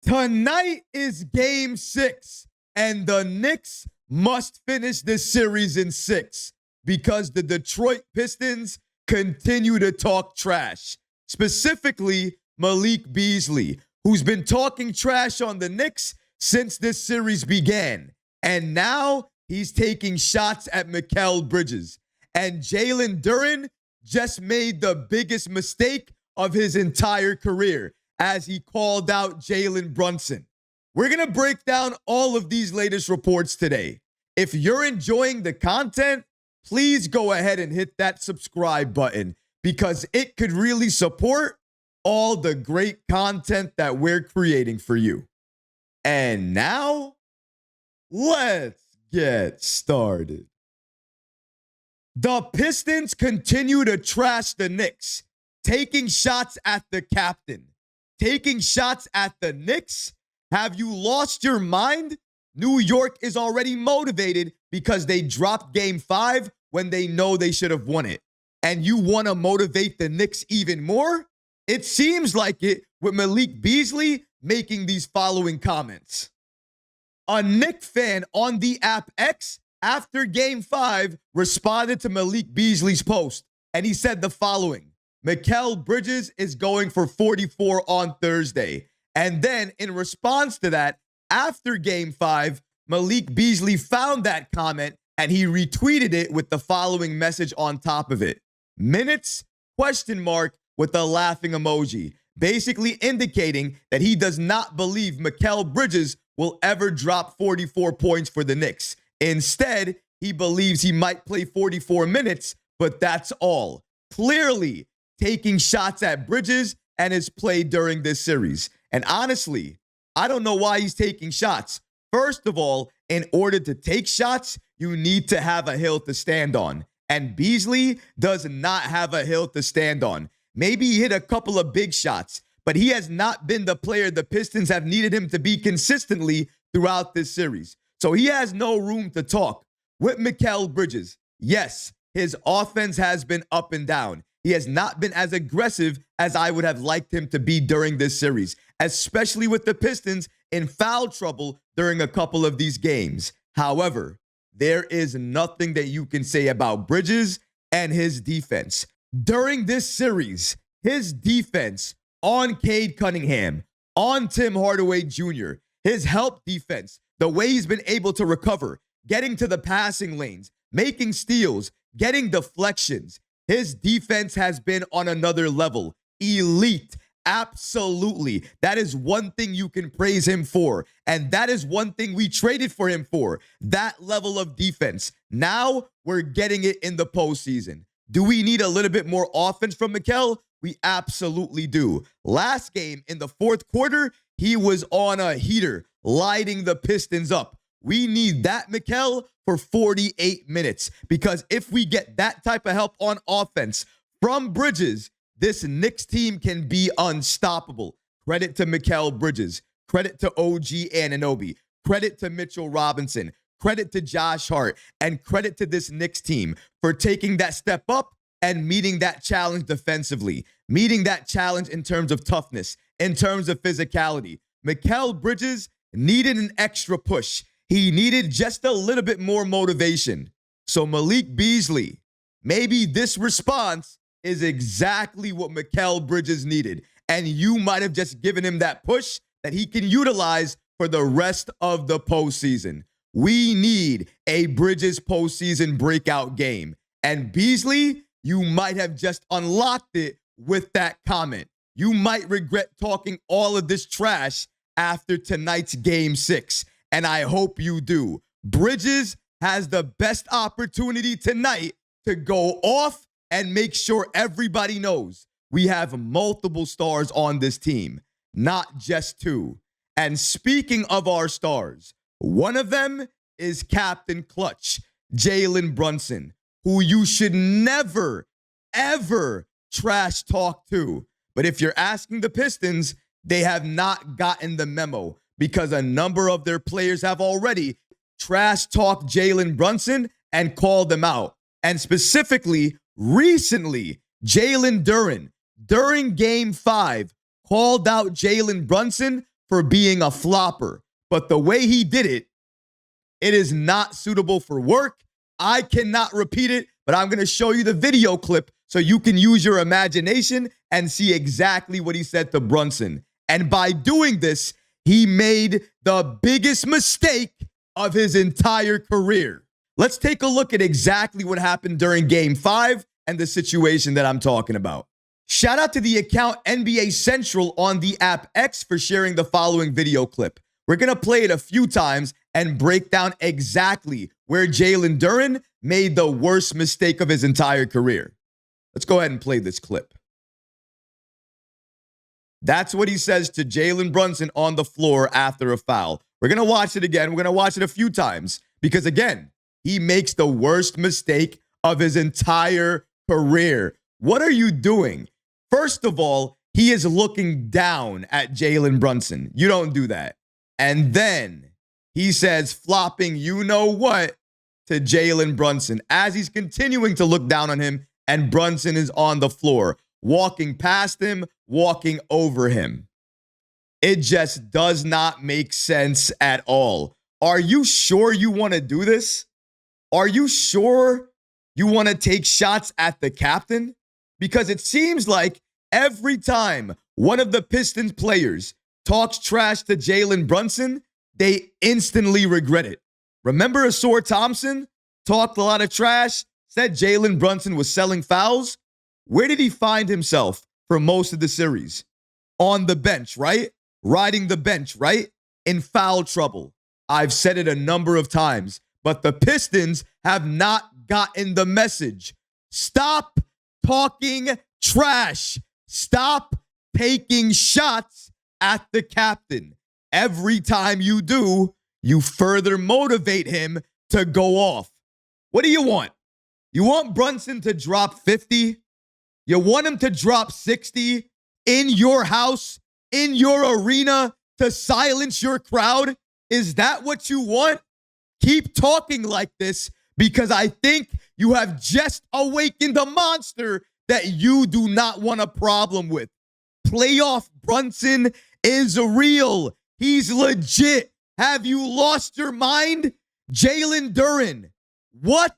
Tonight is game 6, and the Knicks must finish this series in 6 because the Detroit Pistons continue to talk trash. Specifically, Malik Beasley, who's been talking trash on the Knicks since this series began. And now he's taking shots at Mikal Bridges. And Jalen Duren just made the biggest mistake of his entire career as he called out Jalen Brunson. We're going to break down all of these latest reports today. If you're enjoying the content, please go ahead and hit that subscribe button because it could really support all the great content that we're creating for you. And now, let's get started. The Pistons continue to trash the Knicks, taking shots at the captain. Taking shots at the Knicks? Have you lost your mind? New York is already motivated because they dropped game 5 when they know they should have won it. And you want to motivate the Knicks even more? It seems like it with Malik Beasley making these following comments. A Knicks fan on the app X after game 5 responded to Malik Beasley's post, and he said the following: Mikal Bridges is going for 44 on Thursday. And then in response to that, after game 5, Malik Beasley found that comment and he retweeted it with the following message on top of it. Minutes? ? With a laughing emoji, basically indicating that he does not believe Mikal Bridges will ever drop 44 points for the Knicks. Instead, he believes he might play 44 minutes, but that's all. Clearly taking shots at Bridges and his play during this series. And honestly, I don't know why he's taking shots. First of all, in order to take shots, you need to have a hill to stand on. And Beasley does not have a hill to stand on. Maybe he hit a couple of big shots, but he has not been the player the Pistons have needed him to be consistently throughout this series. So he has no room to talk. With Mikal Bridges, yes, his offense has been up and down. He has not been as aggressive as I would have liked him to be during this series, especially with the Pistons in foul trouble during a couple of these games. However, there is nothing that you can say about Bridges and his defense. During this series, his defense on Cade Cunningham, on Tim Hardaway Jr., his help defense, the way he's been able to recover, getting to the passing lanes, making steals, getting deflections. His defense has been on another level. Elite. Absolutely. That is one thing you can praise him for. And that is one thing we traded for him for. That level of defense. Now we're getting it in the postseason. Do we need a little bit more offense from Mikal? We absolutely do. Last game in the fourth quarter, he was on a heater, lighting the Pistons up. We need that Mikal for 48 minutes because if we get that type of help on offense from Bridges, this Knicks team can be unstoppable. Credit to Mikal Bridges. Credit to OG Anunoby. Credit to Mitchell Robinson. Credit to Josh Hart. And credit to this Knicks team for taking that step up and meeting that challenge defensively. Meeting that challenge in terms of toughness, in terms of physicality. Mikal Bridges needed an extra push. He needed just a little bit more motivation. So Malik Beasley, maybe this response is exactly what Mikal Bridges needed. And you might have just given him that push that he can utilize for the rest of the postseason. We need a Bridges postseason breakout game. And Beasley, you might have just unlocked it with that comment. You might regret talking all of this trash after tonight's game 6. And I hope you do. Bridges has the best opportunity tonight to go off and make sure everybody knows we have multiple stars on this team, not just 2. And speaking of our stars, one of them is Captain Clutch, Jalen Brunson, who you should never, ever trash talk to. But if you're asking the Pistons, they have not gotten the memo because a number of their players have already trash talked Jalen Brunson and called them out. And specifically, recently, Jalen Duren, during game 5, called out Jalen Brunson for being a flopper. But the way he did it, it is not suitable for work. I cannot repeat it, but I'm going to show you the video clip so you can use your imagination and see exactly what he said to Brunson. And by doing this, he made the biggest mistake of his entire career. Let's take a look at exactly what happened during Game 5 and the situation that I'm talking about. Shout out to the account NBA Central on the app X for sharing the following video clip. We're going to play it a few times and break down exactly where Jalen Duren made the worst mistake of his entire career. Let's go ahead and play this clip. That's what he says to Jalen Brunson on the floor after a foul. We're going to watch it again. We're going to watch it a few times because, again, he makes the worst mistake of his entire career. What are you doing? First of all, he is looking down at Jalen Brunson. You don't do that. And then he says flopping you know what to Jalen Brunson as he's continuing to look down on him, and Brunson is on the floor, walking past him, walking over him. It just does not make sense at all. Are you sure you want to do this? Are you sure you want to take shots at the captain? Because it seems like every time one of the Pistons players talks trash to Jalen Brunson, they instantly regret it. Remember Asor Thompson talked a lot of trash, said Jalen Brunson was selling fouls? Where did he find himself for most of the series? On the bench, right? Riding the bench, right? In foul trouble. I've said it a number of times, but the Pistons have not gotten the message. Stop talking trash. Stop taking shots at the captain. Every time you do, you further motivate him to go off. What do you want? You want Brunson to drop 50? You want him to drop 60 in your house, in your arena, to silence your crowd? Is that what you want? Keep talking like this because I think you have just awakened a monster that you do not want a problem with. Playoff Brunson is real. He's legit. Have you lost your mind? Jalen Duren, what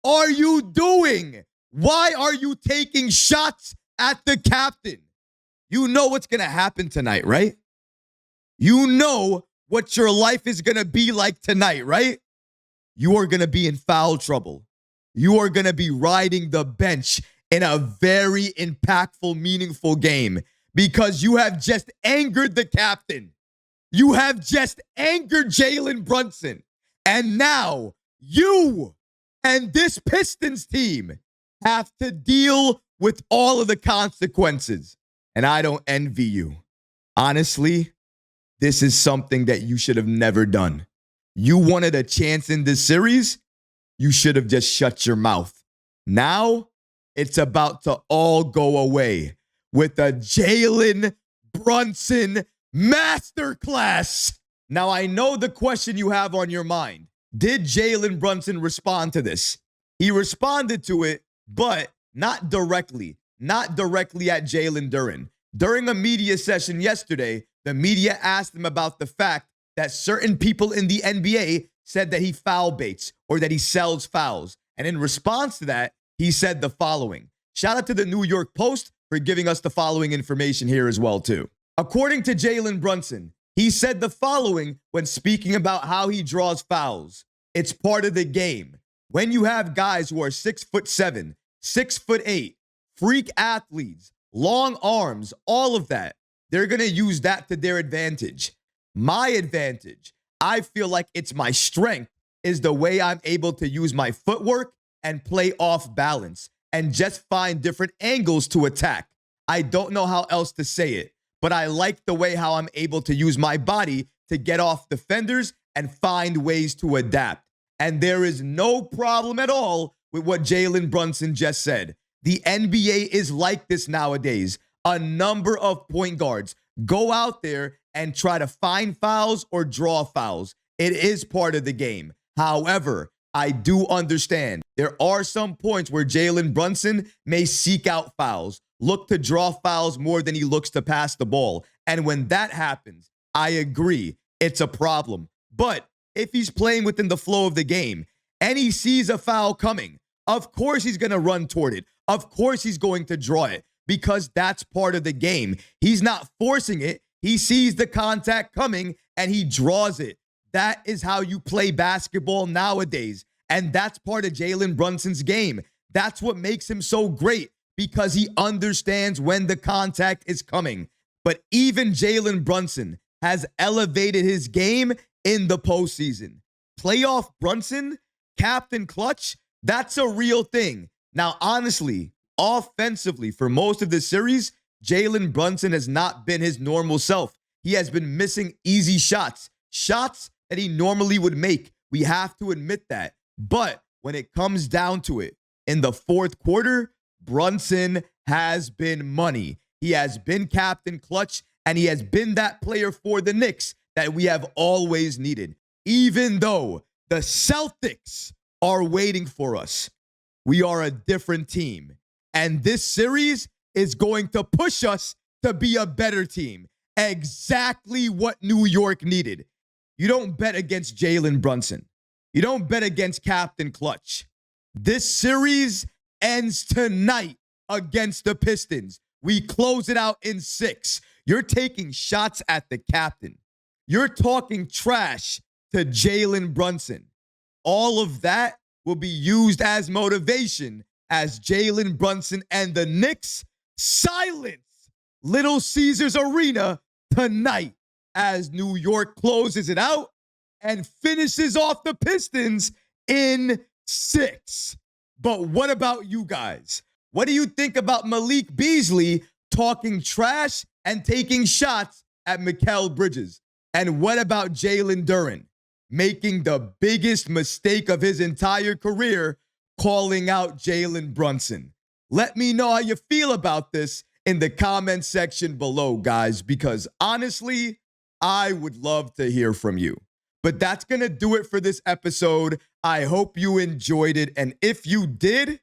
are you doing? Why are you taking shots at the captain? You know what's going to happen tonight, right? You know what your life is going to be like tonight, right? You are going to be in foul trouble. You are going to be riding the bench in a very impactful, meaningful game because you have just angered the captain. You have just angered Jalen Brunson. And now you and this Pistons team have to deal with all of the consequences. And I don't envy you. Honestly, this is something that you should have never done. You wanted a chance in this series. You should have just shut your mouth. Now, it's about to all go away with a Jalen Brunson masterclass. Now, I know the question you have on your mind. Did Jalen Brunson respond to this? He responded to it, but not directly. Not directly at Jalen Duren. During a media session yesterday, the media asked him about the fact that certain people in the NBA said that he foul baits or that he sells fouls. And in response to that, he said the following. Shout out to the New York Post for giving us the following information here as well, too. According to Jalen Brunson, he said the following when speaking about how he draws fouls. It's part of the game. When you have guys who are 6'7", 6'8", freak athletes, long arms, all of that, they're going to use that to their advantage. My advantage, I feel like it's my strength, is the way I'm able to use my footwork and play off balance and just find different angles to attack. I don't know how else to say it, but I like the way how I'm able to use my body to get off defenders and find ways to adapt. And there is no problem at all with what Jalen Brunson just said. The NBA is like this nowadays. A number of point guards go out there and try to find fouls or draw fouls. It is part of the game. However, I do understand there are some points where Jalen Brunson may seek out fouls, look to draw fouls more than he looks to pass the ball. And when that happens, I agree. It's a problem. But if he's playing within the flow of the game and he sees a foul coming, of course he's going to run toward it. Of course he's going to draw it because that's part of the game. He's not forcing it. He sees the contact coming and he draws it. That is how you play basketball nowadays. And that's part of Jalen Brunson's game. That's what makes him so great because he understands when the contact is coming. But even Jalen Brunson has elevated his game in the postseason. Playoff Brunson, Captain Clutch, that's a real thing. Now, honestly, offensively, for most of this series, Jalen Brunson has not been his normal self. He has been missing easy shots that he normally would make. We have to admit that. But when it comes down to it, in the fourth quarter, Brunson has been money. He has been Captain Clutch, and he has been that player for the Knicks that we have always needed. Even though the Celtics are waiting for us, we are a different team. And this series is going to push us to be a better team. Exactly what New York needed. You don't bet against Jalen Brunson. You don't bet against Captain Clutch. This series ends tonight against the Pistons. We close it out in 6. You're taking shots at the captain. You're talking trash to Jalen Brunson. All of that will be used as motivation as Jalen Brunson and the Knicks silence Little Caesars Arena tonight as New York closes it out and finishes off the Pistons in 6. But what about you guys? What do you think about Malik Beasley talking trash and taking shots at Mikal Bridges? And what about Jalen Duren making the biggest mistake of his entire career, calling out Jalen Brunson? Let me know how you feel about this in the comment section below, guys, because honestly, I would love to hear from you. But that's going to do it for this episode. I hope you enjoyed it. And if you did,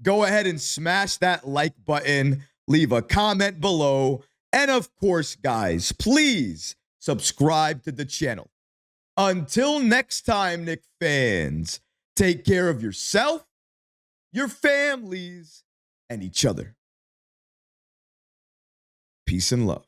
go ahead and smash that like button, leave a comment below. And of course, guys, please subscribe to the channel. Until next time, Knicks fans, take care of yourself, your families, and each other. Peace and love.